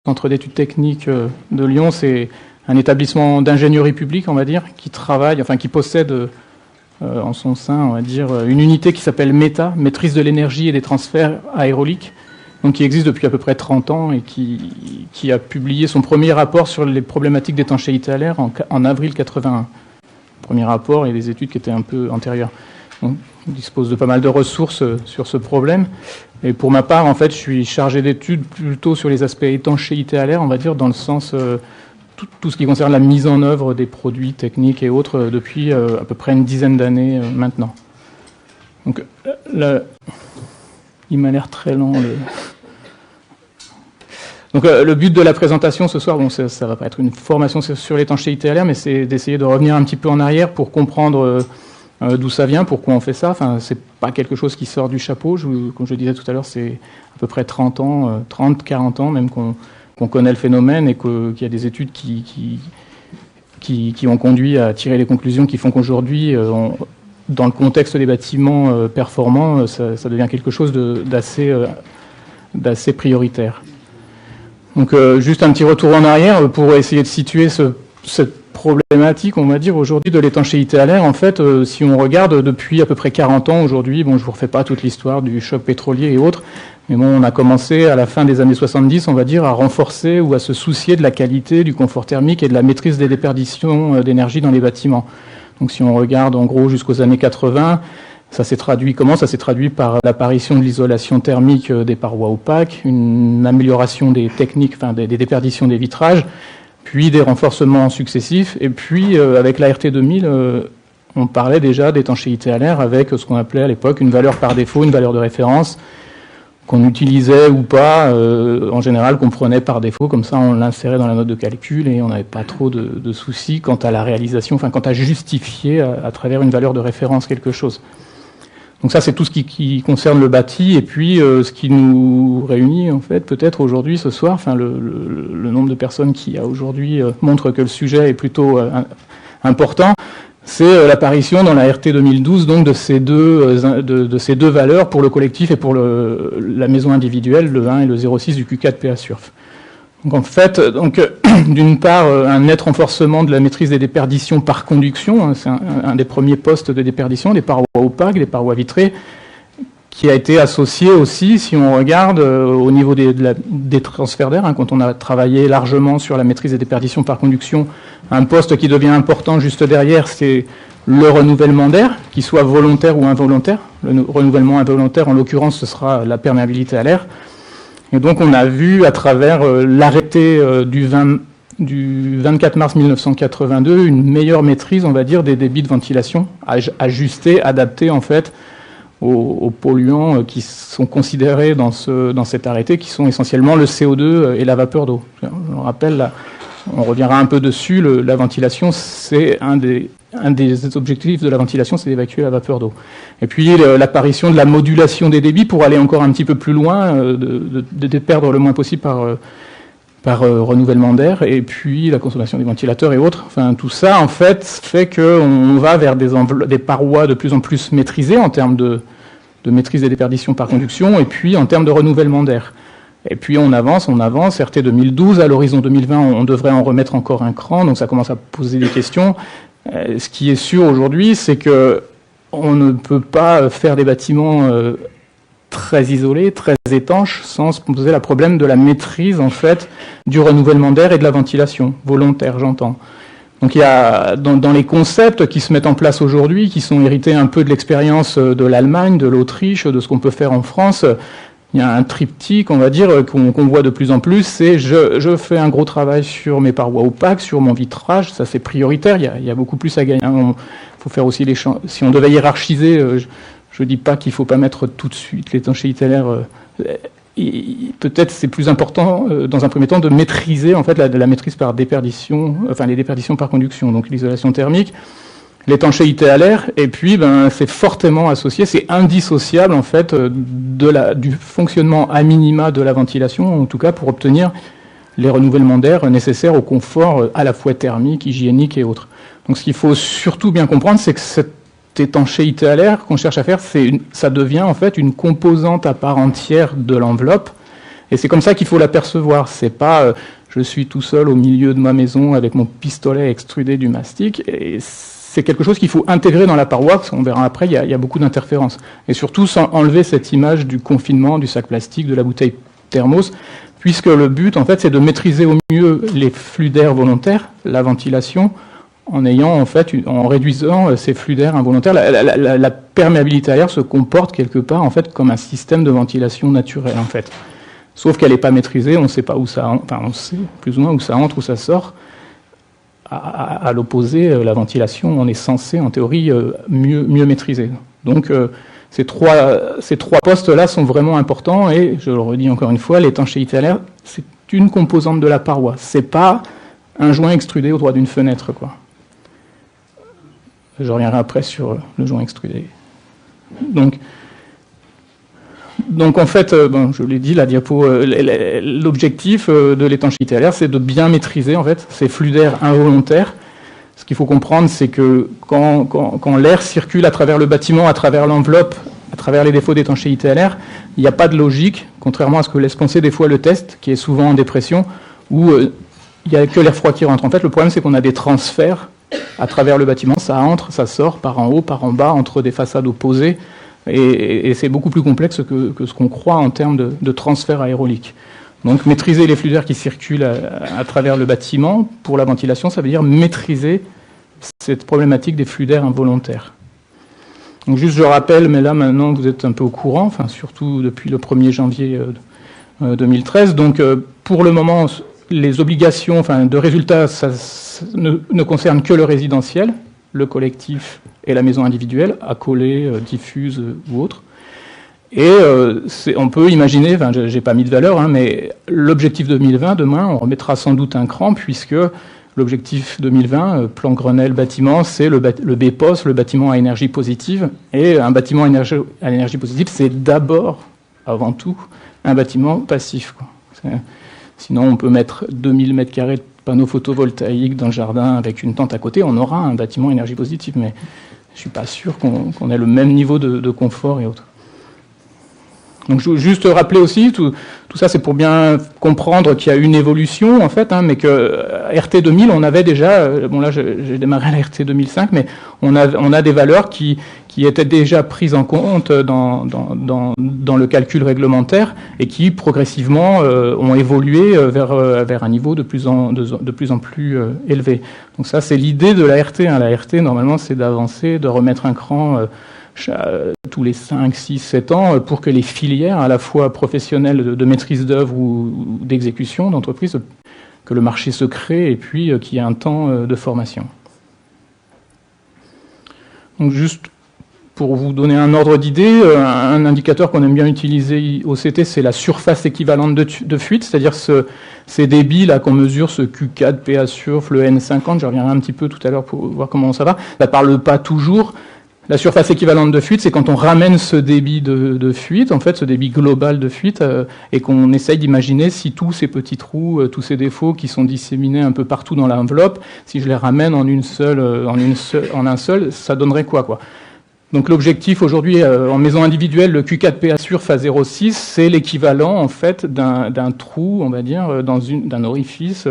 Centre d'études techniques de Lyon, c'est un établissement d'ingénierie publique, on va dire, qui travaille, enfin qui possède en son sein, on va dire, une unité qui s'appelle META, Maîtrise de l'énergie et des transferts aérauliques, donc qui existe depuis à peu près 30 ans et qui a publié son premier rapport sur les problématiques d'étanchéité à l'air en avril 81. Premier rapport et des études qui étaient un peu antérieures. Donc, on dispose de pas mal de ressources sur ce problème. Et pour ma part, en fait, je suis chargé d'études plutôt sur les aspects étanchéité à l'air, on va dire, dans le sens tout ce qui concerne la mise en œuvre des produits techniques et autres depuis à peu près une dizaine d'années maintenant. Donc, il m'a l'air très lent. Donc, le but de la présentation ce soir, bon, ça va pas être une formation sur l'étanchéité à l'air, mais c'est d'essayer de revenir un petit peu en arrière pour comprendre d'où ça vient, pourquoi on fait ça. Enfin, c'est pas quelque chose qui sort du chapeau. Comme je disais tout à l'heure, c'est à peu près 30 ans, 30, 40 ans même qu'on connaît le phénomène et qu'il y a des études qui ont conduit à tirer les conclusions qui font qu'aujourd'hui, dans le contexte des bâtiments performants, ça devient quelque chose d'assez prioritaire. Donc, juste un petit retour en arrière pour essayer de situer cette problématique, on va dire, aujourd'hui de l'étanchéité à l'air. En fait, si on regarde depuis à peu près 40 ans aujourd'hui, bon, je vous refais pas toute l'histoire du choc pétrolier et autres, mais bon, on a commencé à la fin des années 70, on va dire, à renforcer ou à se soucier de la qualité, du confort thermique et de la maîtrise des déperditions d'énergie dans les bâtiments. Donc, si on regarde en gros jusqu'aux années 80, ça s'est traduit comment? Ça s'est traduit par l'apparition de l'isolation thermique des parois opaques, une amélioration des techniques, enfin des déperditions des vitrages, puis des renforcements successifs, et puis avec la RT 2000, on parlait déjà d'étanchéité à l'air avec ce qu'on appelait à l'époque une valeur par défaut, une valeur de référence, qu'on utilisait ou pas, en général qu'on prenait par défaut, comme ça on l'insérait dans la note de calcul et on n'avait pas trop de soucis quant à la réalisation, enfin quant à justifier à travers une valeur de référence quelque chose. Donc ça, c'est tout ce qui concerne le bâti, et puis ce qui nous réunit, en fait, peut-être aujourd'hui, ce soir, enfin le nombre de personnes qui, aujourd'hui, montre que le sujet est plutôt important, c'est l'apparition dans la RT 2012, donc, de ces deux valeurs pour le collectif et pour la maison individuelle, le 1 et le 0,6 du Q4 PA Surf. Donc en fait, d'une part, un net renforcement de la maîtrise des déperditions par conduction, hein, c'est un des premiers postes de déperdition, des parois opaques, des parois vitrées, qui a été associé aussi, si on regarde au niveau des transferts d'air, hein, quand on a travaillé largement sur la maîtrise des déperditions par conduction, un poste qui devient important juste derrière, c'est le renouvellement d'air, qu'il soit volontaire ou involontaire. Le renouvellement involontaire, en l'occurrence, ce sera la perméabilité à l'air. Et donc on a vu à travers l'arrêté du 24 mars 1982 une meilleure maîtrise, on va dire, des débits de ventilation, ajustés, adaptés en fait aux polluants qui sont considérés dans cet arrêté, qui sont essentiellement le CO2 et la vapeur d'eau. Je me rappelle, on reviendra un peu dessus, la ventilation, c'est un des objectifs de la ventilation, c'est d'évacuer la vapeur d'eau. Et puis l'apparition de la modulation des débits pour aller encore un petit peu plus loin, de perdre le moins possible par renouvellement d'air, et puis la consommation des ventilateurs et autres. Enfin, tout ça, en fait qu'on va vers des parois de plus en plus maîtrisées en termes de maîtrise des déperditions par conduction, et puis en termes de renouvellement d'air. Et puis on avance, RT 2012, à l'horizon 2020, on devrait en remettre encore un cran, donc ça commence à poser des questions. Ce qui est sûr aujourd'hui, c'est que on ne peut pas faire des bâtiments très isolés, très étanches, sans se poser le problème de la maîtrise en fait du renouvellement d'air et de la ventilation volontaire, j'entends. Donc il y a dans les concepts qui se mettent en place aujourd'hui, qui sont hérités un peu de l'expérience de l'Allemagne, de l'Autriche, de ce qu'on peut faire en France. Il y a un triptyque, on va dire, qu'on voit de plus en plus, c'est je fais un gros travail sur mes parois opaques, sur mon vitrage, ça c'est prioritaire, il y a beaucoup plus à gagner. Il faut faire aussi si on devait hiérarchiser, je dis pas qu'il faut pas mettre tout de suite l'étanchéité à l'air. Peut-être c'est plus important, dans un premier temps, de maîtriser en fait la maîtrise par déperdition, enfin les déperditions par conduction, donc l'isolation thermique. L'étanchéité à l'air, et puis c'est fortement associé, c'est indissociable en fait du fonctionnement à minima de la ventilation, en tout cas pour obtenir les renouvellements d'air nécessaires au confort à la fois thermique, hygiénique et autres. Donc ce qu'il faut surtout bien comprendre, c'est que cette étanchéité à l'air qu'on cherche à faire, ça devient en fait une composante à part entière de l'enveloppe, Et c'est comme ça qu'il faut l'apercevoir. C'est pas je suis tout seul au milieu de ma maison avec mon pistolet à extruder du mastic. Et c'est quelque chose qu'il faut intégrer dans la paroi, parce qu'on verra après, il y a beaucoup d'interférences. Et surtout sans enlever cette image du confinement, du sac plastique, de la bouteille thermos, puisque le but, en fait, c'est de maîtriser au mieux les flux d'air volontaires, la ventilation, en réduisant ces flux d'air involontaires. La perméabilité à l'air se comporte quelque part, en fait, comme un système de ventilation naturelle, en fait. Sauf qu'elle n'est pas maîtrisée, on ne sait pas où ça entre, enfin, on sait plus ou moins où ça entre, où ça sort. À l'opposé, la ventilation, on est censé, en théorie, mieux maîtriser. Donc, ces trois postes-là sont vraiment importants, et je le redis encore une fois, l'étanchéité à l'air, c'est une composante de la paroi. C'est pas un joint extrudé au droit d'une fenêtre, quoi. Je reviendrai après sur le joint extrudé. Donc en fait, je l'ai dit, la diapo, l'objectif de l'étanchéité à l'air, c'est de bien maîtriser en fait ces flux d'air involontaires. Ce qu'il faut comprendre, c'est que quand l'air circule à travers le bâtiment, à travers l'enveloppe, à travers les défauts d'étanchéité à l'air, il n'y a pas de logique, contrairement à ce que laisse penser des fois le test, qui est souvent en dépression, où il n'y a que l'air froid qui rentre. En fait, le problème, c'est qu'on a des transferts à travers le bâtiment, ça entre, ça sort, par en haut, par en bas, entre des façades opposées. Et c'est beaucoup plus complexe que ce qu'on croit en termes de transfert aérolique. Donc maîtriser les flux d'air qui circulent à travers le bâtiment pour la ventilation, ça veut dire maîtriser cette problématique des flux d'air involontaires. Donc juste je rappelle, mais là maintenant vous êtes un peu au courant, enfin surtout depuis le 1er janvier 2013. Donc pour le moment, les obligations de résultats ça ne concernent que le résidentiel, le collectif et la maison individuelle, accolée, diffuse ou autre. Et on peut imaginer, j'ai pas mis de valeur, mais l'objectif 2020, demain, on remettra sans doute un cran, puisque l'objectif 2020, plan Grenelle bâtiment, c'est le BPOS, le bâtiment à énergie positive. Et un bâtiment à énergie positive, c'est d'abord, avant tout, un bâtiment passif, quoi. Sinon, on peut mettre 2000 m² de panneaux photovoltaïques dans le jardin avec une tente à côté, on aura un bâtiment énergie positive, mais je ne suis pas sûr qu'on ait le même niveau de confort et autres. Donc juste rappeler aussi, tout ça c'est pour bien comprendre qu'il y a une évolution en fait, mais que RT 2000 on avait déjà, bon là j'ai démarré à la RT 2005, mais on a des valeurs qui étaient déjà prises en compte dans le calcul réglementaire et qui progressivement ont évolué vers un niveau de plus en plus élevé. Donc ça c'est l'idée de la RT. La RT normalement c'est d'avancer, de remettre un cran tous les 5, 6, 7 ans pour que les filières, à la fois professionnelles de maîtrise d'œuvre ou d'exécution d'entreprise, que le marché se crée et puis qu'il y ait un temps de formation. Donc juste pour vous donner un ordre d'idée, un indicateur qu'on aime bien utiliser au CT, c'est la surface équivalente de fuite, c'est-à-dire ces débits là qu'on mesure, ce Q4, PA surf, le N50, je reviendrai un petit peu tout à l'heure pour voir comment ça va. Ça ne parle pas toujours. La surface équivalente de fuite, c'est quand on ramène ce débit de fuite, en fait, ce débit global de fuite, et qu'on essaye d'imaginer si tous ces petits trous, tous ces défauts qui sont disséminés un peu partout dans l'enveloppe, si je les ramène en un seul, ça donnerait quoi. Donc l'objectif aujourd'hui, en maison individuelle, le Q4PA surf à 0,6, c'est l'équivalent en fait d'un trou, on va dire, d'un orifice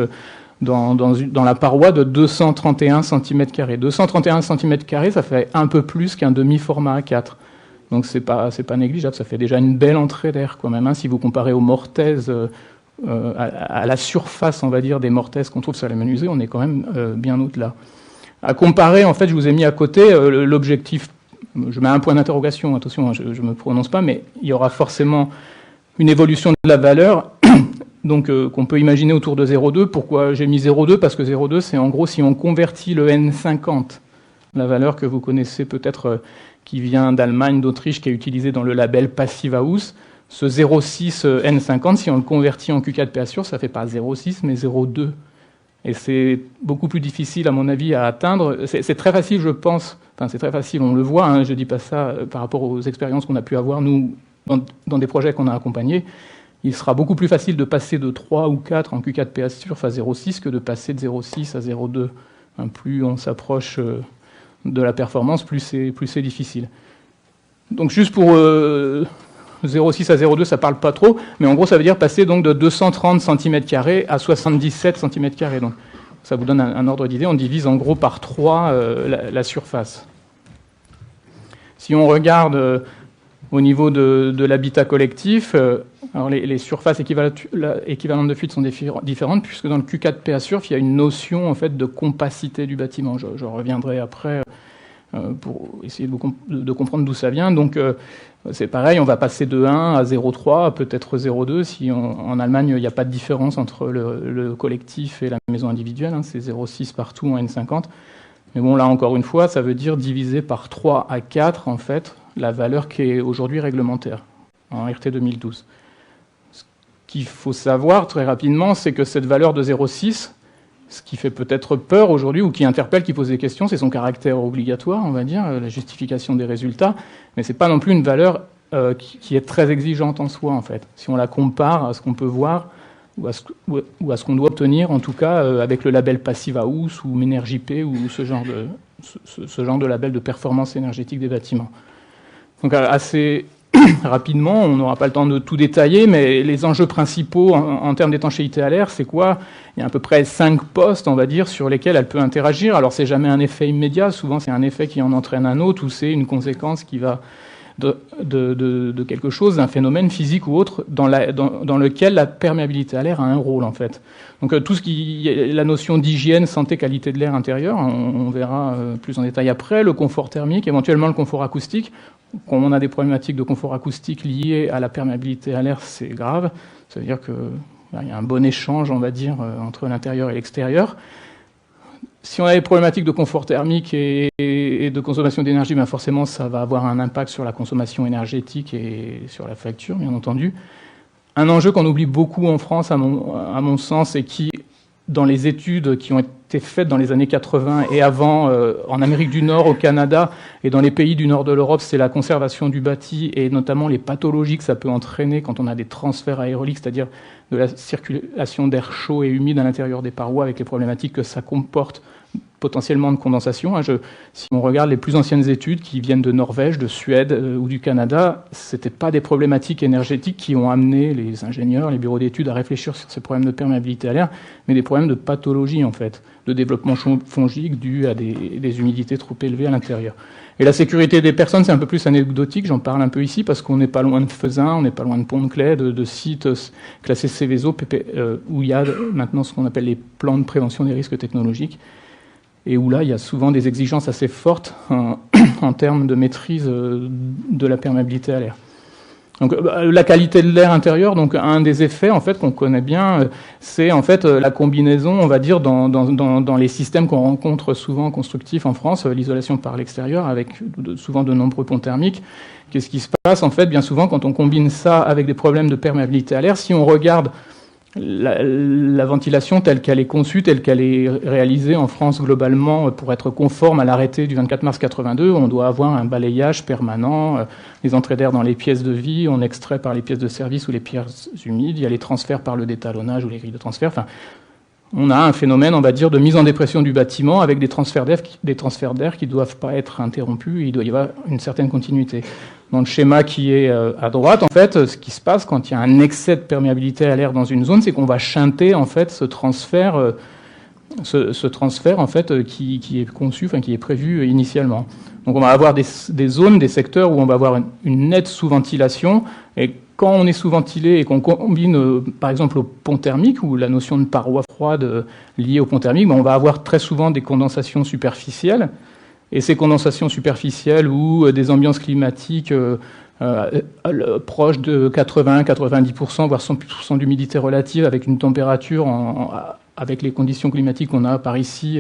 dans la paroi de 231 cm². 231 cm², ça fait un peu plus qu'un demi-format A4. Donc c'est pas négligeable, ça fait déjà une belle entrée d'air quand même, si vous comparez aux mortaises, à la surface, on va dire, des mortaises qu'on trouve sur les menuiseries, on est quand même bien au-delà. À comparer, en fait, je vous ai mis à côté l'objectif, je mets un point d'interrogation, attention, je ne me prononce pas, mais il y aura forcément une évolution de la valeur, donc qu'on peut imaginer autour de 0,2. Pourquoi j'ai mis 0,2 ? Parce que 0,2, c'est en gros si on convertit le N50, la valeur que vous connaissez peut-être, qui vient d'Allemagne, d'Autriche, qui est utilisée dans le label Passivhaus, ce 0,6 N50, si on le convertit en Q4PA surf, ça ne fait pas 0,6, mais 0,2. Et c'est beaucoup plus difficile, à mon avis, à atteindre. C'est très facile, je pense, enfin c'est très facile, on le voit, je ne dis pas ça par rapport aux expériences qu'on a pu avoir, nous, dans des projets qu'on a accompagnés. Il sera beaucoup plus facile de passer de 3 ou 4 en Q4PA surf à 0,6 que de passer de 0,6 à 0,2. Plus on s'approche de la performance, plus c'est difficile. Donc juste pour 0,6 à 0,2, ça parle pas trop, mais en gros, ça veut dire passer donc de 230 cm² à 77 cm². Donc, ça vous donne un ordre d'idée. On divise en gros par 3 la surface. Si on regarde au niveau de l'habitat collectif, alors les surfaces équivalentes de fuite sont différentes, puisque dans le Q4PA-Surf, il y a une notion en fait, de compacité du bâtiment. Je reviendrai après pour essayer de comprendre d'où ça vient. Donc, c'est pareil, on va passer de 1 à 0,3, peut-être 0,2. Si en Allemagne, il n'y a pas de différence entre le collectif et la maison individuelle, hein, c'est 0,6 partout en N50. Mais bon, là, encore une fois, ça veut dire diviser par 3 à 4, en fait, la valeur qui est aujourd'hui réglementaire, en RT 2012. Ce qu'il faut savoir, très rapidement, c'est que cette valeur de 0,6, ce qui fait peut-être peur aujourd'hui, ou qui interpelle, qui pose des questions, c'est son caractère obligatoire, on va dire, la justification des résultats, mais ce n'est pas non plus une valeur qui est très exigeante en soi, en fait. Si on la compare à ce qu'on peut voir, ou à ce qu'on doit obtenir, en tout cas, avec le label Passive House ou MénerJP ou ce genre de label de performance énergétique des bâtiments. Donc assez rapidement, on n'aura pas le temps de tout détailler, mais les enjeux principaux en termes d'étanchéité à l'air, c'est quoi? Il y a à peu près 5 postes, on va dire, sur lesquels elle peut interagir. Alors c'est jamais un effet immédiat, souvent c'est un effet qui en entraîne un autre, ou c'est une conséquence qui va de quelque chose, d'un phénomène physique ou autre, dans lequel la perméabilité à l'air a un rôle, en fait. Donc tout ce qui la notion d'hygiène, santé, qualité de l'air intérieur, on verra plus en détail après, le confort thermique, éventuellement le confort acoustique. Quand on a des problématiques de confort acoustique liées à la perméabilité à l'air, c'est grave. Ça veut dire qu'il y a un bon échange, on va dire, entre l'intérieur et l'extérieur. Si on a des problématiques de confort thermique et de consommation d'énergie, ben forcément, ça va avoir un impact sur la consommation énergétique et sur la facture, bien entendu. Un enjeu qu'on oublie beaucoup en France, à mon sens, et qui, dans les études qui ont été faites dans les années 80 et avant, en Amérique du Nord, au Canada et dans les pays du nord de l'Europe, c'est la conservation du bâti et notamment les pathologies que ça peut entraîner quand on a des transferts aéroliques, c'est-à-dire de la circulation d'air chaud et humide à l'intérieur des parois avec les problématiques que ça comporte potentiellement de condensation. Si on regarde les plus anciennes études qui viennent de Norvège, de Suède ou du Canada, ce n'étaient pas des problématiques énergétiques qui ont amené les ingénieurs, les bureaux d'études à réfléchir sur ces problèmes de perméabilité à l'air, mais des problèmes de pathologie, en fait, de développement fongique dû à des humidités trop élevées à l'intérieur. Et la sécurité des personnes, c'est un peu plus anecdotique, j'en parle un peu ici, parce qu'on n'est pas loin de Fezin, on n'est pas loin de Pont-de-Claix, de sites classés Céveso, où il y a maintenant ce qu'on appelle les plans de prévention des risques technologiques, et où là, il y a souvent des exigences assez fortes en termes de maîtrise de la perméabilité à l'air. Donc, la qualité de l'air intérieur, donc un des effets en fait qu'on connaît bien, c'est en fait la combinaison, on va dire, dans les systèmes qu'on rencontre souvent constructifs en France, l'isolation par l'extérieur, avec souvent de nombreux ponts thermiques. Qu'est-ce qui se passe en fait bien souvent quand on combine ça avec des problèmes de perméabilité à l'air? Si on regarde la ventilation telle qu'elle est conçue, telle qu'elle est réalisée en France globalement pour être conforme à l'arrêté du 24 mars 82, on doit avoir un balayage permanent, les entrées d'air dans les pièces de vie, on extrait par les pièces de service ou les pièces humides, il y a les transferts par le détalonnage ou les grilles de transfert. Enfin, on a un phénomène, on va dire, de mise en dépression du bâtiment avec des transferts d'air qui ne doivent pas être interrompus, il doit y avoir une certaine continuité. Dans le schéma qui est à droite, en fait, ce qui se passe quand il y a un excès de perméabilité à l'air dans une zone, c'est qu'on va shunter en fait ce transfert en fait qui est conçu, enfin qui est prévu initialement. Donc on va avoir des zones, des secteurs où on va avoir une nette sous-ventilation, et quand on est sous-ventilé et qu'on combine par exemple au pont thermique ou la notion de paroi froide liée au pont thermique, ben on va avoir très souvent des condensations superficielles. Et ces condensations superficielles ou des ambiances climatiques proches de 80-90%, voire 100% d'humidité relative, avec une température, avec les conditions climatiques qu'on a par ici,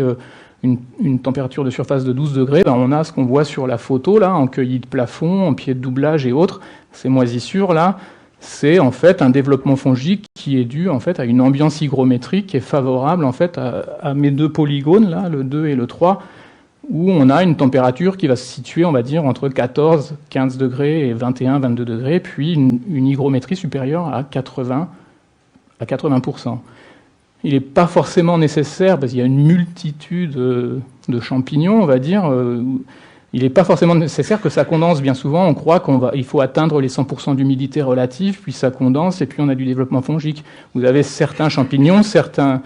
une température de surface de 12 degrés, ben on a ce qu'on voit sur la photo, là, en cueillie de plafond, en pied de doublage et autres. Ces moisissures, là, c'est en fait un développement fongique qui est dû en fait à une ambiance hygrométrique qui est favorable en fait à mes deux polygones, là, le 2 et le 3, où on a une température qui va se situer, on va dire, entre 14, 15 degrés et 21, 22 degrés, puis une hygrométrie supérieure à 80%. Il n'est pas forcément nécessaire, parce qu'il y a une multitude de champignons, on va dire, il n'est pas forcément nécessaire que ça condense. Bien souvent, on croit qu'il faut atteindre les 100% d'humidité relative, puis ça condense, et puis on a du développement fongique. Vous avez certains champignons, on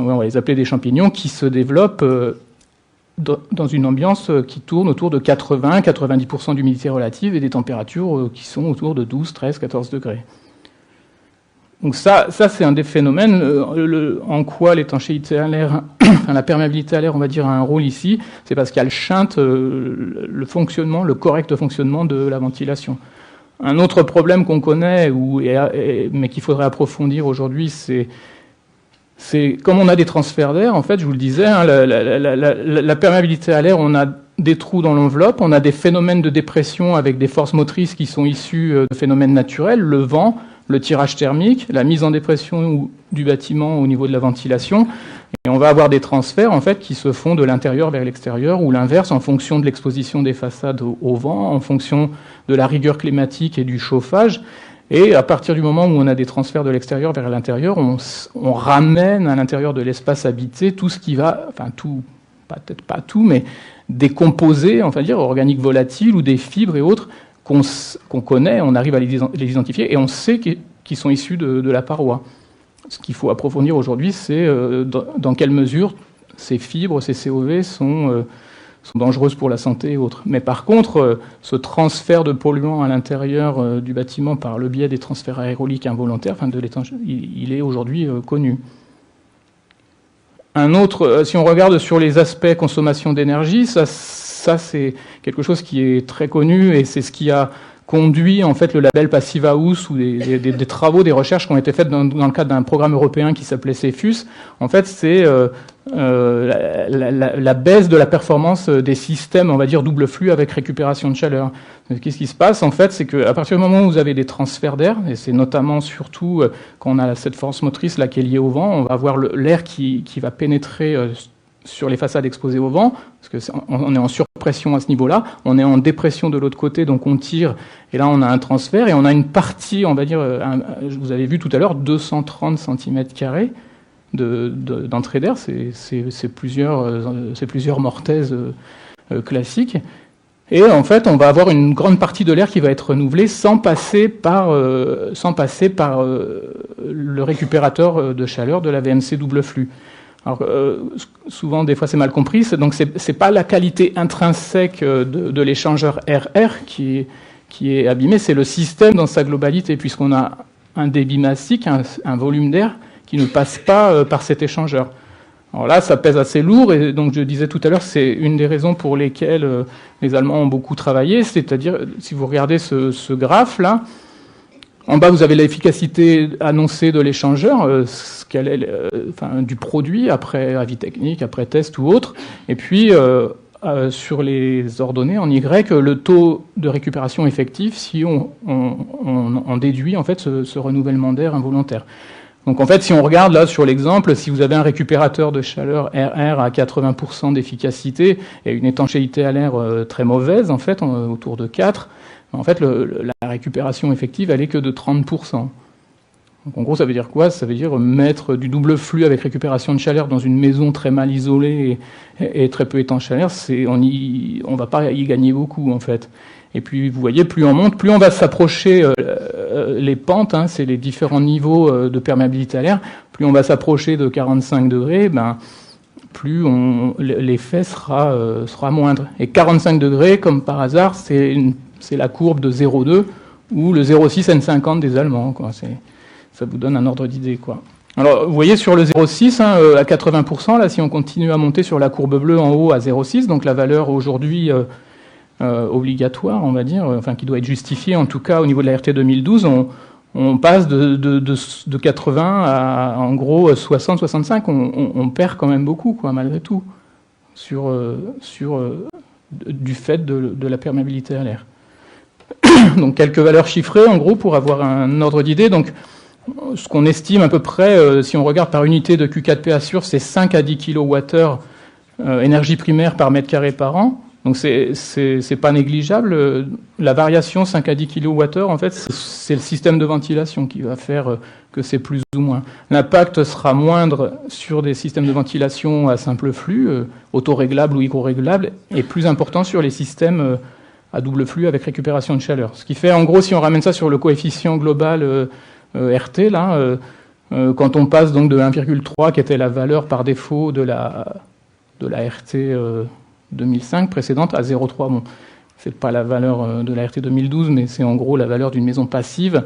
va les appeler des champignons, qui se développent dans une ambiance qui tourne autour de 80-90% d'humidité relative et des températures qui sont autour de 12, 13, 14 degrés. Donc ça c'est un des phénomènes en quoi l'étanchéité à l'air, enfin, la perméabilité à l'air, on va dire, a un rôle ici, c'est parce qu'elle chante le correct fonctionnement de la ventilation. Un autre problème qu'on connaît, mais qu'il faudrait approfondir aujourd'hui, c'est comme on a des transferts d'air, en fait, je vous le disais, hein, la perméabilité à l'air, on a des trous dans l'enveloppe, on a des phénomènes de dépression avec des forces motrices qui sont issues de phénomènes naturels, le vent, le tirage thermique, la mise en dépression du bâtiment au niveau de la ventilation, et on va avoir des transferts en fait qui se font de l'intérieur vers l'extérieur ou l'inverse en fonction de l'exposition des façades au vent, en fonction de la rigueur climatique et du chauffage. Et à partir du moment où on a des transferts de l'extérieur vers l'intérieur, on ramène à l'intérieur de l'espace habité tout ce qui va, enfin tout, peut-être pas tout, mais des composés, enfin dire organiques volatiles ou des fibres et autres qu'on connaît, on arrive à les identifier et on sait qu'ils sont issus de la paroi. Ce qu'il faut approfondir aujourd'hui, c'est dans quelle mesure ces fibres, ces COV sont dangereuses pour la santé et autres. Mais par contre, ce transfert de polluants à l'intérieur du bâtiment par le biais des transferts aéroliques involontaires, enfin il est aujourd'hui connu. Un autre, si on regarde sur les aspects consommation d'énergie, ça c'est quelque chose qui est très connu et c'est ce qui a conduit en fait le label Passive House ou des travaux, des recherches qui ont été faites dans le cadre d'un programme européen qui s'appelait CEFUS. En fait, c'est la baisse de la performance des systèmes, on va dire double flux avec récupération de chaleur. Qu'est-ce qui se passe en fait, c'est qu'à partir du moment où vous avez des transferts d'air, et c'est notamment surtout quand on a cette force motrice là qui est liée au vent, on va avoir l'air qui va pénétrer sur les façades exposées au vent, parce qu'on est en surpression à ce niveau-là, on est en dépression de l'autre côté, donc on tire, et là on a un transfert, et on a une partie, on va dire, vous avez vu tout à l'heure, 230 cm² d'entrée d'air, c'est plusieurs mortaises classiques, et en fait on va avoir une grande partie de l'air qui va être renouvelée sans passer par le récupérateur de chaleur de la VMC double flux. Alors, souvent, des fois, c'est mal compris. Donc, c'est pas la qualité intrinsèque de l'échangeur RR qui est abîmée, c'est le système dans sa globalité, puisqu'on a un débit massique, un volume d'air qui ne passe pas par cet échangeur. Alors là, ça pèse assez lourd, et donc je disais tout à l'heure, c'est une des raisons pour lesquelles les Allemands ont beaucoup travaillé, c'est-à-dire, si vous regardez ce graphe-là, en bas, vous avez l'efficacité annoncée de l'échangeur, du produit, après avis technique, après test ou autre. Et puis, sur les ordonnées, en Y, le taux de récupération effectif, si on déduit en fait ce renouvellement d'air involontaire. Donc en fait, si on regarde là sur l'exemple, si vous avez un récupérateur de chaleur RR à 80% d'efficacité et une étanchéité à l'air très mauvaise, en fait, autour de 4, en fait, la récupération effective, elle est que de 30%. Donc en gros, ça veut dire quoi? Ça veut dire mettre du double flux avec récupération de chaleur dans une maison très mal isolée et très peu étanche à l'air, on va pas y gagner beaucoup, en fait. Et puis, vous voyez, plus on monte, plus on va s'approcher les pentes, hein, c'est les différents niveaux de perméabilité à l'air, plus on va s'approcher de 45 degrés, plus l'effet sera moindre. Et 45 degrés, comme par hasard, c'est la courbe de 0,2 ou le 0,6 N50 des Allemands, quoi. Ça vous donne un ordre d'idée, quoi. Alors, vous voyez sur le 0,6, hein, à 80%, là, si on continue à monter sur la courbe bleue en haut à 0,6, donc la valeur aujourd'hui obligatoire, on va dire, enfin qui doit être justifiée, en tout cas au niveau de la RT 2012, on passe de 80 à en gros 60-65, on perd quand même beaucoup, quoi, malgré tout, du fait de la perméabilité à l'air. Donc quelques valeurs chiffrées en gros pour avoir un ordre d'idée. Donc ce qu'on estime à peu près, si on regarde par unité de Q4P Assure, c'est 5 à 10 kWh énergie primaire par mètre carré par an. Donc c'est pas négligeable. La variation 5 à 10 kWh, en fait, c'est le système de ventilation qui va faire que c'est plus ou moins. L'impact sera moindre sur des systèmes de ventilation à simple flux, autoréglables ou hygroréglables, et plus important sur les systèmes à double flux avec récupération de chaleur. Ce qui fait, en gros, si on ramène ça sur le coefficient global RT, là, quand on passe donc de 1,3, qui était la valeur par défaut de la RT 2005 précédente, à 0,3, bon, c'est pas la valeur de la RT 2012, mais c'est en gros la valeur d'une maison passive,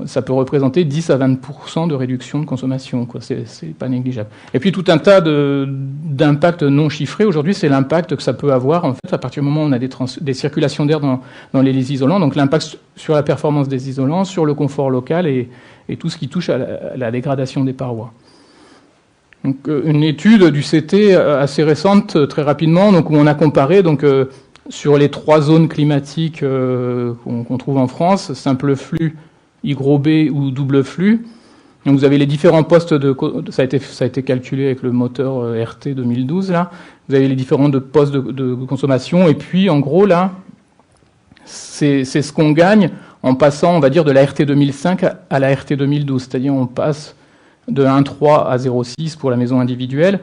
ça peut représenter 10 à 20% de réduction de consommation, quoi. C'est pas négligeable. Et puis tout un tas d'impacts non chiffrés. Aujourd'hui, c'est l'impact que ça peut avoir, en fait, à partir du moment où on a des circulations d'air dans les isolants, donc l'impact sur la performance des isolants, sur le confort local et tout ce qui touche à la dégradation des parois. Donc, une étude du CT assez récente, très rapidement, donc, où on a comparé donc, sur les 3 zones climatiques qu'on trouve en France, simple flux, hygro-B ou double flux. Donc, vous avez les différents postes ça a été calculé avec le moteur RT 2012, là. Vous avez les différents postes de consommation, et puis, en gros, là, c'est ce qu'on gagne en passant, on va dire, de la RT 2005 à la RT 2012. C'est-à-dire, on passe de 1,3 à 0,6 pour la maison individuelle.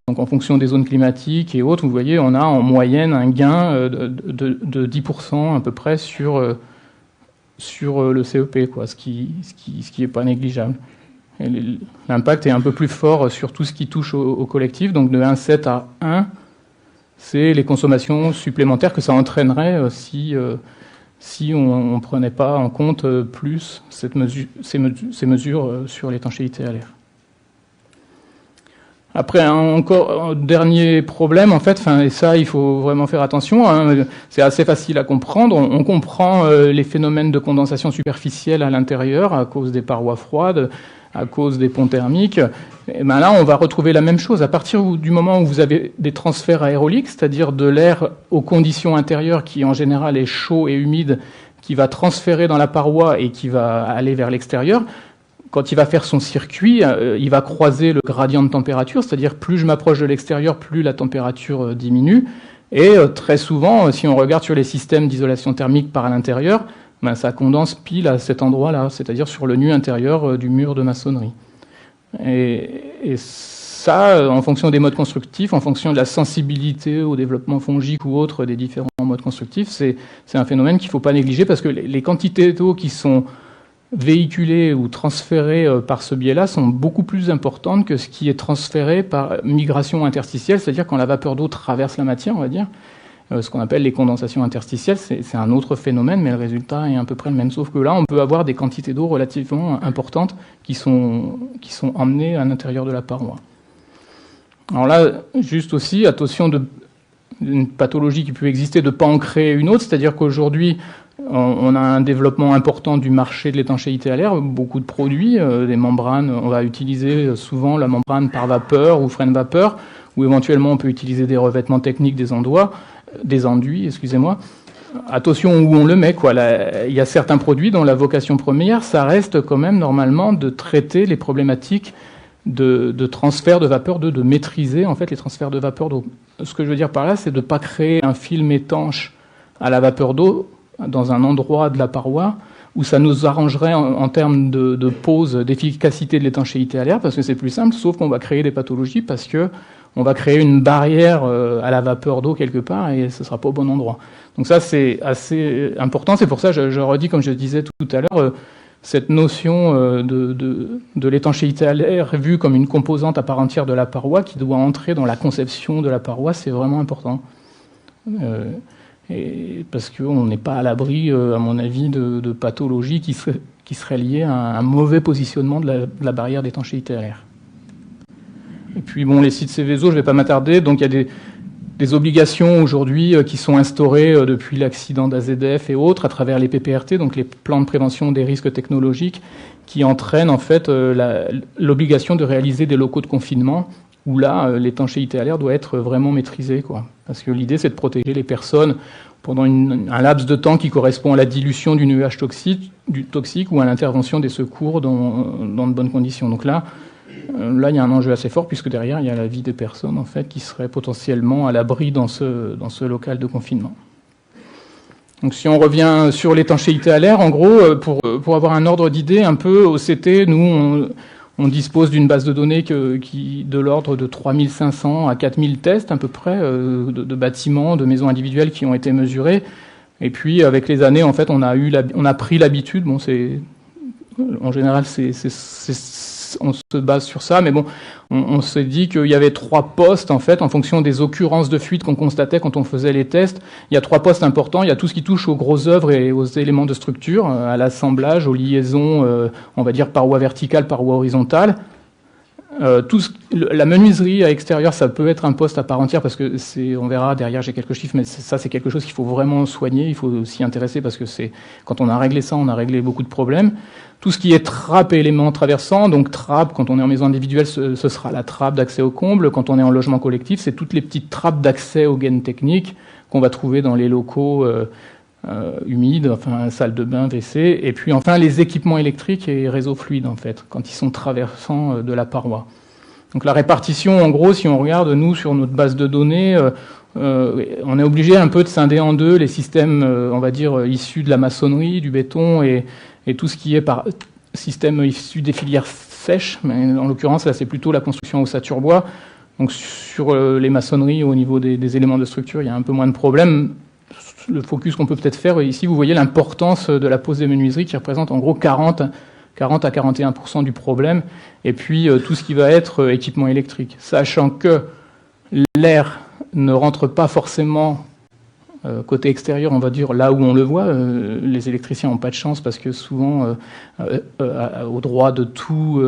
Donc, en fonction des zones climatiques et autres, vous voyez, on a en moyenne un gain de 10% à peu près sur le CEP, quoi, ce qui est pas négligeable. L'impact est un peu plus fort sur tout ce qui touche au collectif. Donc, de 1,7 à 1, c'est les consommations supplémentaires que ça entraînerait si on ne prenait pas en compte plus ces mesures sur l'étanchéité à l'air. Après, encore un dernier problème, en fait, et ça, il faut vraiment faire attention, hein, c'est assez facile à comprendre. On comprend les phénomènes de condensation superficielle à l'intérieur à cause des parois froides, à cause des ponts thermiques. Et ben là, on va retrouver la même chose. À partir du moment où vous avez des transferts aéroliques, c'est-à-dire de l'air aux conditions intérieures qui, en général, est chaud et humide, qui va transférer dans la paroi et qui va aller vers l'extérieur, quand il va faire son circuit, il va croiser le gradient de température, c'est-à-dire plus je m'approche de l'extérieur, plus la température diminue. Et très souvent, si on regarde sur les systèmes d'isolation thermique par l'intérieur, ben, ça condense pile à cet endroit-là, c'est-à-dire sur le nu intérieur du mur de maçonnerie. Et ça, en fonction des modes constructifs, en fonction de la sensibilité au développement fongique ou autre des différents modes constructifs, c'est un phénomène qu'il ne faut pas négliger parce que les quantités d'eau qui sont véhiculées ou transférées par ce biais-là sont beaucoup plus importantes que ce qui est transféré par migration interstitielle, c'est-à-dire quand la vapeur d'eau traverse la matière, on va dire. Ce qu'on appelle les condensations interstitielles, c'est un autre phénomène, mais le résultat est à peu près le même. Sauf que là, on peut avoir des quantités d'eau relativement importantes qui sont emmenées à l'intérieur de la paroi. Alors là, juste aussi, attention d'une pathologie qui peut exister de ne pas en créer une autre, c'est-à-dire qu'aujourd'hui, on a un développement important du marché de l'étanchéité à l'air, beaucoup de produits, des membranes, on va utiliser souvent la membrane par vapeur ou frein de vapeur, ou éventuellement on peut utiliser des revêtements techniques des enduits, excusez-moi. Attention où on le met, quoi. Il y a certains produits dont la vocation première, ça reste quand même normalement de traiter les problématiques de transfert de vapeur d'eau, de maîtriser en fait les transferts de vapeur d'eau. Ce que je veux dire par là, c'est de ne pas créer un film étanche à la vapeur d'eau dans un endroit de la paroi où ça nous arrangerait en termes de pose, d'efficacité de l'étanchéité à l'air, parce que c'est plus simple, sauf qu'on va créer des pathologies parce que on va créer une barrière à la vapeur d'eau quelque part et ce ne sera pas au bon endroit. Donc ça, c'est assez important. C'est pour ça que je redis, comme je disais tout à l'heure, cette notion de l'étanchéité à l'air vue comme une composante à part entière de la paroi qui doit entrer dans la conception de la paroi, c'est vraiment important. Et parce qu'on n'est pas à l'abri, à mon avis, de pathologies qui seraient liées à un mauvais positionnement de la barrière d'étanchéité à l'air. Et puis, bon, les sites Céveso, je ne vais pas m'attarder. Donc, il y a des obligations aujourd'hui qui sont instaurées depuis l'accident d'AZF et autres à travers les PPRT, donc les plans de prévention des risques technologiques, qui entraînent en fait l'obligation de réaliser des locaux de confinement où là, l'étanchéité à l'air doit être vraiment maîtrisée, quoi. Parce que l'idée, c'est de protéger les personnes pendant un laps de temps qui correspond à la dilution du nuage toxique ou à l'intervention des secours dans de bonnes conditions. Donc là, Là, il y a un enjeu assez fort, puisque derrière, il y a la vie des personnes, en fait, qui seraient potentiellement à l'abri dans ce local de confinement. Donc, si on revient sur l'étanchéité à l'air, en gros, pour avoir un ordre d'idée, un peu, au CT, nous, on dispose d'une base de données qui de l'ordre de 3500 à 4000 tests, à peu près, de bâtiments, de maisons individuelles qui ont été mesurés. Et puis, avec les années, en fait, on a pris l'habitude, bon, en général, on se base sur ça, mais bon, on s'est dit qu'il y avait 3 postes, en fait, en fonction des occurrences de fuite qu'on constatait quand on faisait les tests. Il y a 3 postes importants. Il y a tout ce qui touche aux grosses œuvres et aux éléments de structure, à l'assemblage, aux liaisons, on va dire paroi verticale, paroi horizontale. La menuiserie à extérieur, ça peut être un poste à part entière, parce que on verra, derrière j'ai quelques chiffres, mais ça c'est quelque chose qu'il faut vraiment soigner, il faut s'y intéresser, parce que quand on a réglé ça, on a réglé beaucoup de problèmes. Tout ce qui est trappe et éléments traversants, donc trappe, quand on est en maison individuelle, ce sera la trappe d'accès au comble. Quand on est en logement collectif, c'est toutes les petites trappes d'accès aux gaines techniques qu'on va trouver dans les locaux humides, enfin salle de bain, WC, et puis enfin les équipements électriques et réseaux fluides, en fait, quand ils sont traversants de la paroi. Donc la répartition, en gros, si on regarde, nous, sur notre base de données, on est obligé un peu de scinder en deux les systèmes, on va dire, issus de la maçonnerie, du béton, et tout ce qui est par système issu des filières sèches, mais en l'occurrence, là, c'est plutôt la construction ossature-bois. Donc sur les maçonneries, au niveau des éléments de structure, il y a un peu moins de problèmes. Le focus qu'on peut peut-être faire, ici, vous voyez l'importance de la pose des menuiseries, qui représente en gros 40 à 41% du problème, et puis tout ce qui va être équipement électrique. Sachant que l'air ne rentre pas forcément côté extérieur, on va dire, là où on le voit. Les électriciens n'ont pas de chance, parce que souvent, au droit de tous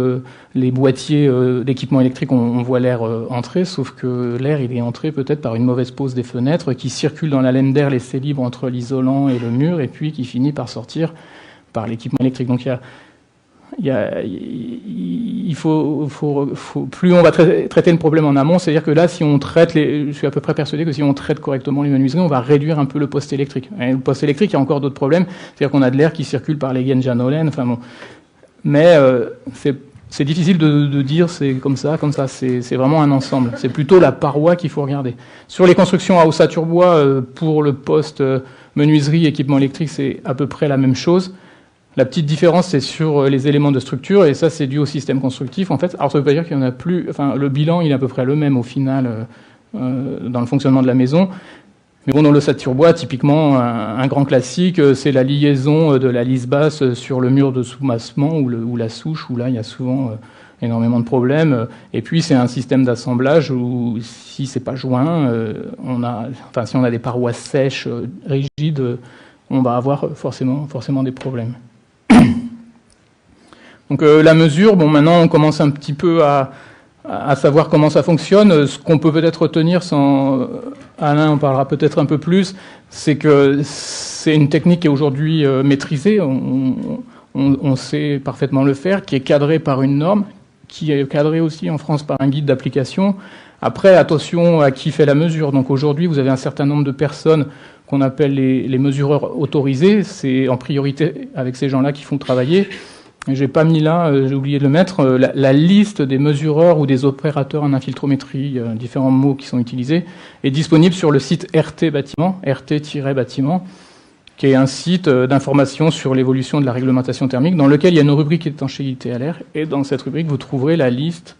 les boîtiers d'équipement électrique, on voit l'air entrer, sauf que l'air, il est entré peut-être par une mauvaise pose des fenêtres, qui circule dans la laine d'air, laissée libre entre l'isolant et le mur, et puis qui finit par sortir par l'équipement électrique. Donc il faut plus on va traiter le problème en amont, c'est-à-dire que là, si on traite je suis à peu près persuadé que si on traite correctement les menuiseries, on va réduire un peu le poste électrique. Et le poste électrique, il y a encore d'autres problèmes, c'est-à-dire qu'on a de l'air qui circule par les gaines Janolène, enfin bon. Mais c'est difficile de dire c'est comme ça, c'est vraiment un ensemble. C'est plutôt la paroi qu'il faut regarder. Sur les constructions à ossature-bois, pour le poste menuiserie, équipement électrique, c'est à peu près la même chose. La petite différence, c'est sur les éléments de structure, et ça, c'est dû au système constructif, en fait. Alors, ça ne veut pas dire qu'il n'y en a plus... Enfin, le bilan, il est à peu près le même, au final, dans le fonctionnement de la maison. Mais bon, dans l'ossature-bois, typiquement, un grand classique, c'est la liaison de la lisse basse sur le mur de soumassement ou la souche, où là, il y a souvent énormément de problèmes. Et puis, c'est un système d'assemblage où, si c'est pas joint, si on a des parois sèches, rigides, on va avoir forcément des problèmes. Donc la mesure, bon, maintenant on commence un petit peu à savoir comment ça fonctionne. Ce qu'on peut peut-être retenir, Alain en parlera peut-être un peu plus, c'est que c'est une technique qui est aujourd'hui maîtrisée, on sait parfaitement le faire, qui est cadrée par une norme, qui est cadrée aussi en France par un guide d'application. Après, attention à qui fait la mesure. Donc aujourd'hui, vous avez un certain nombre de personnes qu'on appelle les mesureurs autorisés. C'est en priorité avec ces gens-là qui font travailler. J'ai pas mis là, j'ai oublié de le mettre, la liste des mesureurs ou des opérateurs en infiltrométrie, différents mots qui sont utilisés, est disponible sur le site RT Bâtiment, RT-Bâtiment, qui est un site d'information sur l'évolution de la réglementation thermique, dans lequel il y a une rubrique étanchéité à l'air, et dans cette rubrique, vous trouverez la liste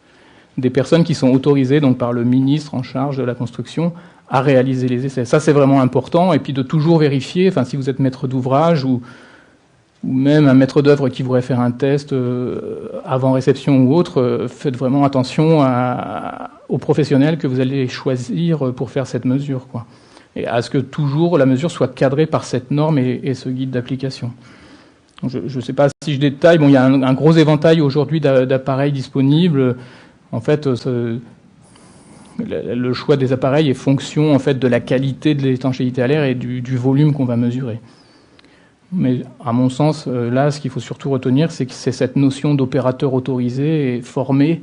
des personnes qui sont autorisées, donc par le ministre en charge de la construction, à réaliser les essais. Ça, c'est vraiment important, et puis de toujours vérifier, enfin, si vous êtes maître d'ouvrage ou même un maître d'œuvre qui voudrait faire un test avant réception ou autre, faites vraiment attention aux professionnels que vous allez choisir pour faire cette mesure, quoi. Et à ce que toujours la mesure soit cadrée par cette norme et ce guide d'application. Je ne sais pas si je détaille, bon, il y a un gros éventail aujourd'hui d'appareils disponibles. En fait, le choix des appareils est fonction en fait, de la qualité de l'étanchéité à l'air et du volume qu'on va mesurer. Mais à mon sens, là, ce qu'il faut surtout retenir, c'est que c'est cette notion d'opérateur autorisé et formé,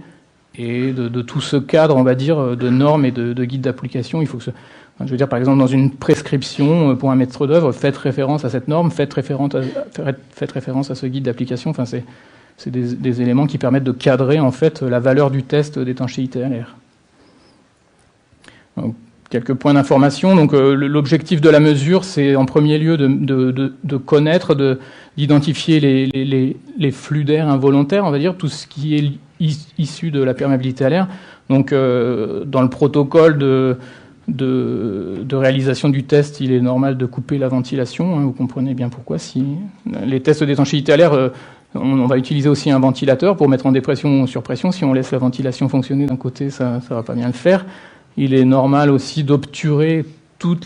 et de tout ce cadre, on va dire, de normes et de guides d'application. Il faut que je veux dire, par exemple, dans une prescription pour un maître d'œuvre, faites référence à cette norme, faites référence à ce guide d'application. Enfin, c'est des éléments qui permettent de cadrer en fait la valeur du test d'étanchéité à l'air. Quelques points d'information. Donc, l'objectif de la mesure, c'est en premier lieu de connaître, d'identifier les flux d'air involontaires, on va dire, tout ce qui est issu de la perméabilité à l'air. Donc, dans le protocole de réalisation du test, il est normal de couper la ventilation. Hein, vous comprenez bien pourquoi. Si les tests d'étanchéité à l'air, on va utiliser aussi un ventilateur pour mettre en dépression ou surpression. Si on laisse la ventilation fonctionner d'un côté, ça va pas bien le faire. Il est normal aussi d'obturer tout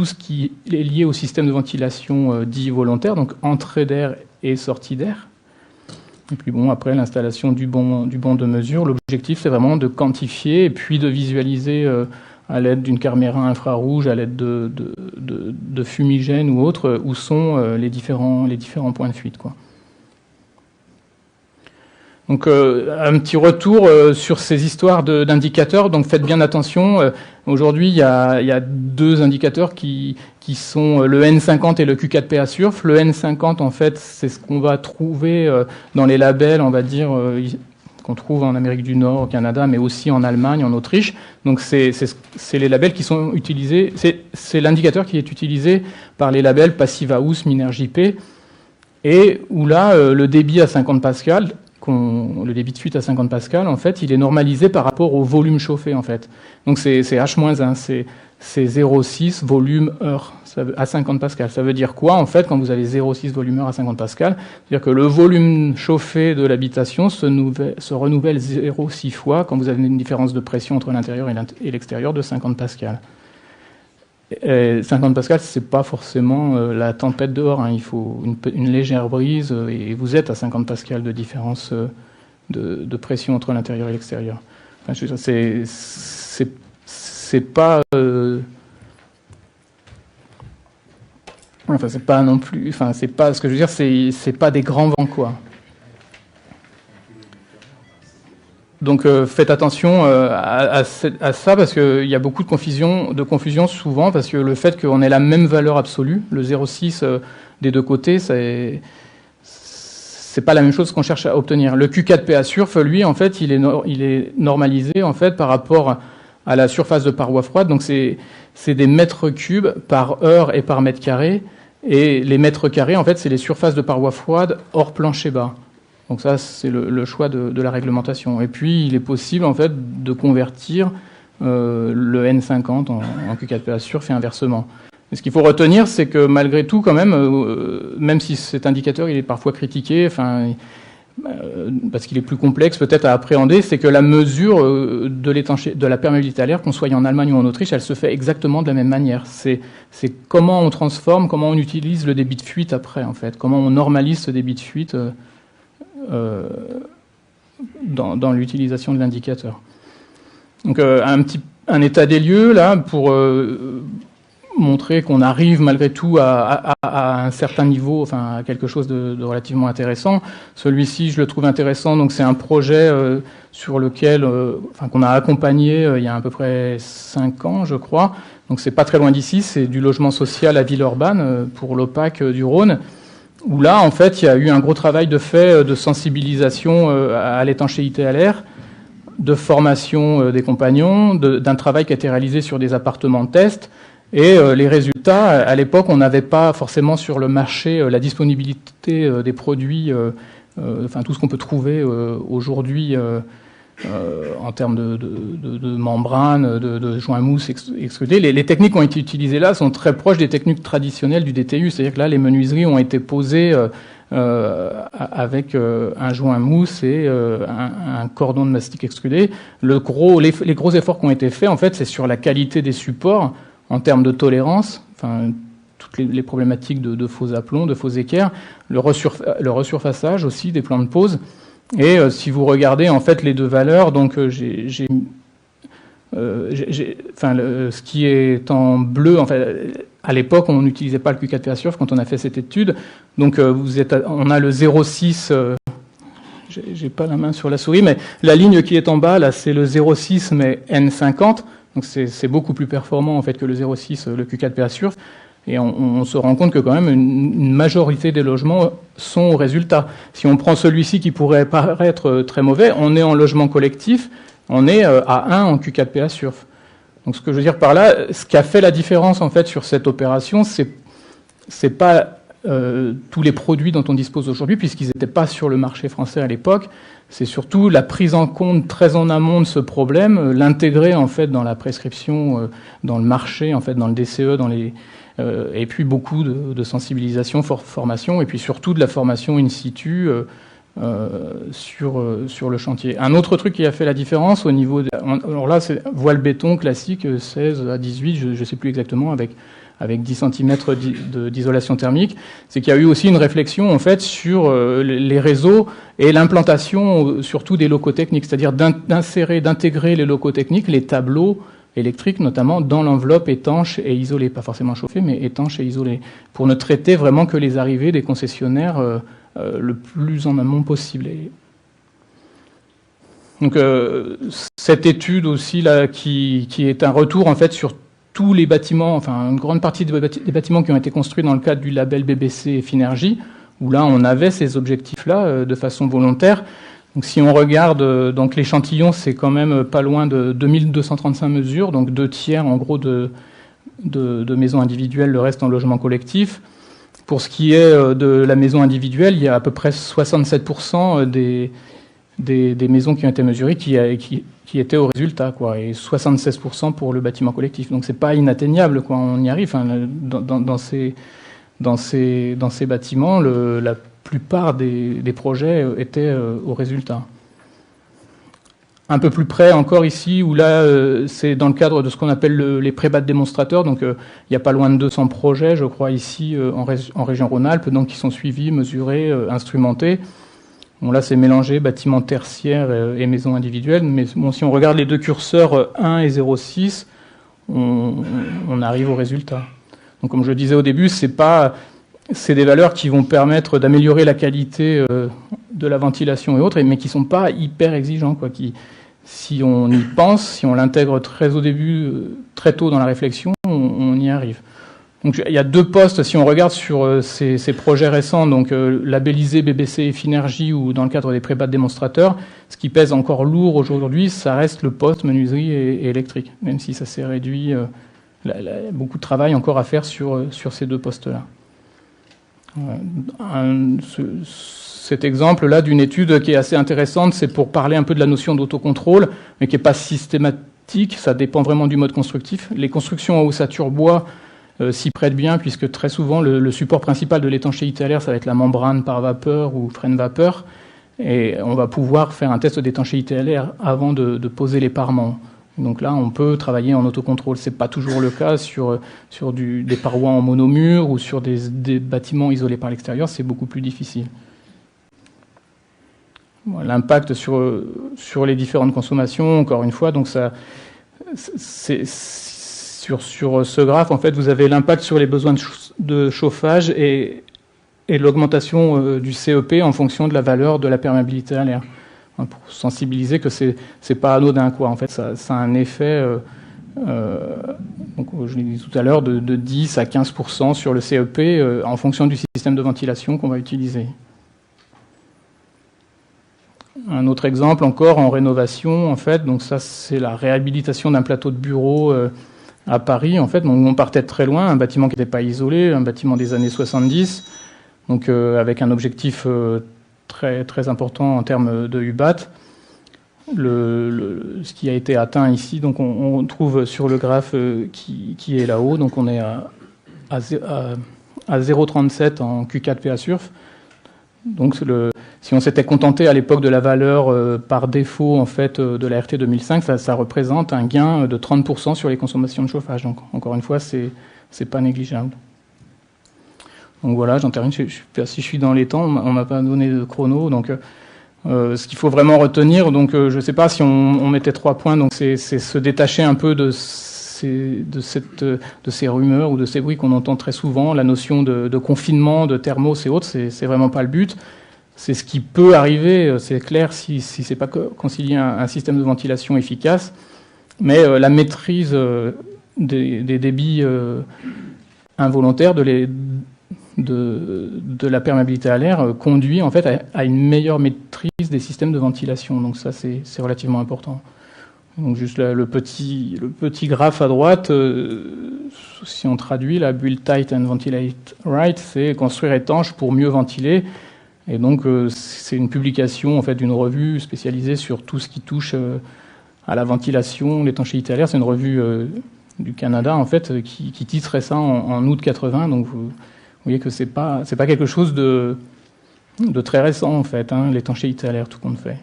ce qui est lié au système de ventilation dit volontaire, donc entrée d'air et sortie d'air. Et puis bon, après l'installation du banc de mesure, l'objectif c'est vraiment de quantifier et puis de visualiser à l'aide d'une caméra infrarouge, à l'aide de fumigènes ou autres, où sont les différents points de fuite, quoi. Donc un petit retour sur ces histoires d'indicateurs. Donc faites bien attention. Aujourd'hui, il y a deux indicateurs qui sont le N50 et le Q4PA Surf. Le N50, en fait, c'est ce qu'on va trouver dans les labels, on va dire, qu'on trouve en Amérique du Nord, au Canada, mais aussi en Allemagne, en Autriche. Donc c'est les labels qui sont utilisés. C'est l'indicateur qui est utilisé par les labels Passiva House, Minergie-P, et où là, le débit à 50 pascal. Le débit de fuite à 50 pascal, en fait, il est normalisé par rapport au volume chauffé, en fait. Donc c'est H-1, c'est 0,6 volume heure à 50 pascal. Ça veut dire quoi, en fait, quand vous avez 0,6 volume heure à 50 pascal? C'est-à-dire que le volume chauffé de l'habitation se renouvelle 0,6 fois quand vous avez une différence de pression entre l'intérieur et l'extérieur de 50 pascal. 50 pascal, c'est pas forcément la tempête dehors, hein. Il faut une légère brise et vous êtes à 50 pascal de différence de pression entre l'intérieur et l'extérieur. Enfin, je veux dire, c'est pas enfin c'est pas non plus, enfin c'est pas, ce que je veux dire, c'est pas des grands vents, quoi. Donc faites attention à ça, parce qu'il y a beaucoup de confusion souvent, parce que le fait qu'on ait la même valeur absolue, le 0,6 des deux côtés, c'est pas la même chose qu'on cherche à obtenir. Le Q4PA Surf, lui, en fait, il est normalisé en fait par rapport à la surface de paroi froide. Donc c'est des mètres cubes par heure et par mètre carré, et les mètres carrés, en fait, c'est les surfaces de paroi froide hors plancher bas. Donc ça, c'est le choix de la réglementation. Et puis, il est possible, en fait, de convertir le N50 en Q4PA Surf et inversement. Et ce qu'il faut retenir, c'est que malgré tout, quand même si cet indicateur il est parfois critiqué, parce qu'il est plus complexe peut-être à appréhender, c'est que la mesure de la perméabilité à l'air, qu'on soit en Allemagne ou en Autriche, elle se fait exactement de la même manière. C'est comment on transforme, comment on utilise le débit de fuite après, en fait, comment on normalise ce débit de fuite dans l'utilisation de l'indicateur. Donc un état des lieux là pour montrer qu'on arrive malgré tout à un certain niveau, enfin à quelque chose de relativement intéressant. Celui-ci, je le trouve intéressant. Donc c'est un projet sur lequel, qu'on a accompagné il y a à peu près 5 ans, je crois. Donc c'est pas très loin d'ici. C'est du logement social à Villeurbanne pour l'OPAC du Rhône, où là, en fait, il y a eu un gros travail de fait de sensibilisation à l'étanchéité à l'air, de formation des compagnons, d'un travail qui a été réalisé sur des appartements de test. Et les résultats, à l'époque, on n'avait pas forcément sur le marché la disponibilité des produits, tout ce qu'on peut trouver aujourd'hui en termes de membranes, de joints mousse extrudés. Les techniques qui ont été utilisées là sont très proches des techniques traditionnelles du DTU, c'est-à-dire que là, les menuiseries ont été posées avec un joint mousse et un cordon de mastic extrudé. Les gros efforts qui ont été faits, en fait, c'est sur la qualité des supports en termes de tolérance, toutes les problématiques de faux aplombs, de faux équerres, le resurfaçage aussi des plans de pose. Et si vous regardez en fait les deux valeurs, donc ce qui est en bleu, en fait, à l'époque on n'utilisait pas le Q4PA Surf quand on a fait cette étude. Donc on a le 0,6. J'ai pas la main sur la souris, mais la ligne qui est en bas là, c'est le 0,6 mais N50. Donc c'est beaucoup plus performant en fait que le 0,6, le Q4PA Surf. Et on se rend compte que quand même une majorité des logements sont au résultat. Si on prend celui-ci qui pourrait paraître très mauvais, on est en logement collectif, on est à 1 en Q4PA Surf. Donc ce que je veux dire par là, ce qui a fait la différence en fait sur cette opération, c'est pas tous les produits dont on dispose aujourd'hui, puisqu'ils n'étaient pas sur le marché français à l'époque. C'est surtout la prise en compte très en amont de ce problème, l'intégrer en fait dans la prescription, dans le marché, en fait dans le DCE, et puis beaucoup de sensibilisation, formation, et puis surtout de la formation in situ sur le chantier. Un autre truc qui a fait la différence au niveau alors là c'est voile béton classique 16 à 18, je ne sais plus exactement, avec 10 cm d'isolation thermique, c'est qu'il y a eu aussi une réflexion en fait sur les réseaux et l'implantation surtout des locaux techniques, c'est-à-dire d'intégrer les locaux techniques, les tableaux électriques notamment, dans l'enveloppe étanche et isolée, pas forcément chauffée, mais étanche et isolée, pour ne traiter vraiment que les arrivées des concessionnaires le plus en amont possible. Donc cette étude aussi là, qui est un retour en fait sur tous les bâtiments, enfin une grande partie des bâtiments qui ont été construits dans le cadre du label BBC Finergie, où là on avait ces objectifs-là de façon volontaire. Donc si on regarde donc l'échantillon, c'est quand même pas loin de 2235 mesures, donc 2/3 en gros de maisons individuelles, le reste en logement collectif. Pour ce qui est de la maison individuelle, il y a à peu près 67% des maisons qui ont été mesurées qui étaient au résultat, quoi, et 76% pour le bâtiment collectif. Donc c'est pas inatteignable, quoi, on y arrive. Enfin, dans ces bâtiments, la plupart des projets étaient au résultat. Un peu plus près encore ici, où là, c'est dans le cadre de ce qu'on appelle les prébats démonstrateurs. Donc, il n'y a pas loin de 200 projets, je crois, ici, en région Rhône-Alpes, donc qui sont suivis, mesurés, instrumentés. Bon, là, c'est mélangé bâtiments tertiaires et maisons individuelles. Mais bon, si on regarde les deux curseurs 1 et 0,6, on arrive au résultat. Donc, comme je le disais au début, c'est des valeurs qui vont permettre d'améliorer la qualité de la ventilation et autres, mais qui ne sont pas hyper exigeants, quoi. Si on y pense, si on l'intègre très au début, très tôt dans la réflexion, on y arrive. Donc il y a deux postes, si on regarde sur ces projets récents, donc labellisés BBC et Finergie ou dans le cadre des prébats de démonstrateurs, ce qui pèse encore lourd aujourd'hui, ça reste le poste menuiserie et électrique, même si ça s'est réduit. Il y a beaucoup de travail encore à faire sur ces deux postes-là. Cet exemple-là d'une étude qui est assez intéressante, c'est pour parler un peu de la notion d'autocontrôle, mais qui n'est pas systématique, ça dépend vraiment du mode constructif. Les constructions en ossature bois s'y prêtent bien, puisque très souvent le support principal de l'étanchéité à l'air, ça va être la membrane par vapeur ou frein vapeur, et on va pouvoir faire un test d'étanchéité à l'air avant de poser les parements. Donc là, on peut travailler en autocontrôle. C'est pas toujours le cas sur des parois en monomure ou sur des bâtiments isolés par l'extérieur. C'est beaucoup plus difficile. L'impact sur les différentes consommations, encore une fois, donc ça, sur ce graphe, en fait, vous avez l'impact sur les besoins de chauffage et l'augmentation du CEP en fonction de la valeur de la perméabilité à l'air. Pour sensibiliser que c'est pas anodin, quoi. En fait, ça a un effet, donc, je l'ai dit tout à l'heure, de 10 à 15% sur le CEP en fonction du système de ventilation qu'on va utiliser. Un autre exemple encore en rénovation, en fait, donc ça c'est la réhabilitation d'un plateau de bureau à Paris, en fait. Donc on partait de très loin, un bâtiment qui n'était pas isolé, un bâtiment des années 70, donc avec un objectif très, très important en termes de UBAT. Ce qui a été atteint ici, donc on trouve sur le graphe qui est là-haut, donc on est à 0,37 en Q4PA Surf. Donc si on s'était contenté à l'époque de la valeur par défaut en fait de la RT 2005, ça représente un gain de 30% sur les consommations de chauffage. Donc encore une fois, c'est pas négligeable. Donc voilà, j'en termine. Si je suis dans les temps, on m'a pas donné de chrono. Donc ce qu'il faut vraiment retenir, donc je ne sais pas si on mettait 3 points. Donc c'est se détacher un peu de ces rumeurs ou de ces bruits qu'on entend très souvent. La notion de confinement, de thermos et autres, c'est vraiment pas le but. C'est ce qui peut arriver, c'est clair, si c'est pas concilier un système de ventilation efficace. Mais la maîtrise des débits involontaire de la perméabilité à l'air conduit en fait à une meilleure maîtrise des systèmes de ventilation. Donc ça, c'est relativement important. Donc juste le petit graphe à droite, si on traduit, la build tight and ventilate right, c'est construire étanche pour mieux ventiler. Et donc c'est une publication en fait d'une revue spécialisée sur tout ce qui touche à la ventilation, l'étanchéité à l'air. C'est une revue du Canada en fait qui titrait ça en août 80. Donc vous voyez que c'est pas quelque chose de très récent en fait, hein, l'étanchéité à l'air tout compte fait.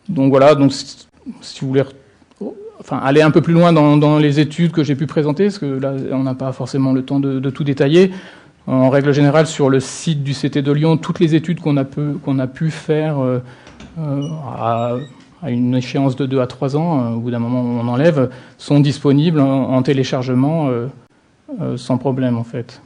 Donc voilà, donc si vous voulez aller un peu plus loin dans les études que j'ai pu présenter, parce que là on n'a pas forcément le temps de tout détailler. En règle générale, sur le site du CT de Lyon, toutes les études qu'on a pu faire à une échéance de 2 à 3 ans, au bout d'un moment on enlève, sont disponibles en téléchargement sans problème en fait.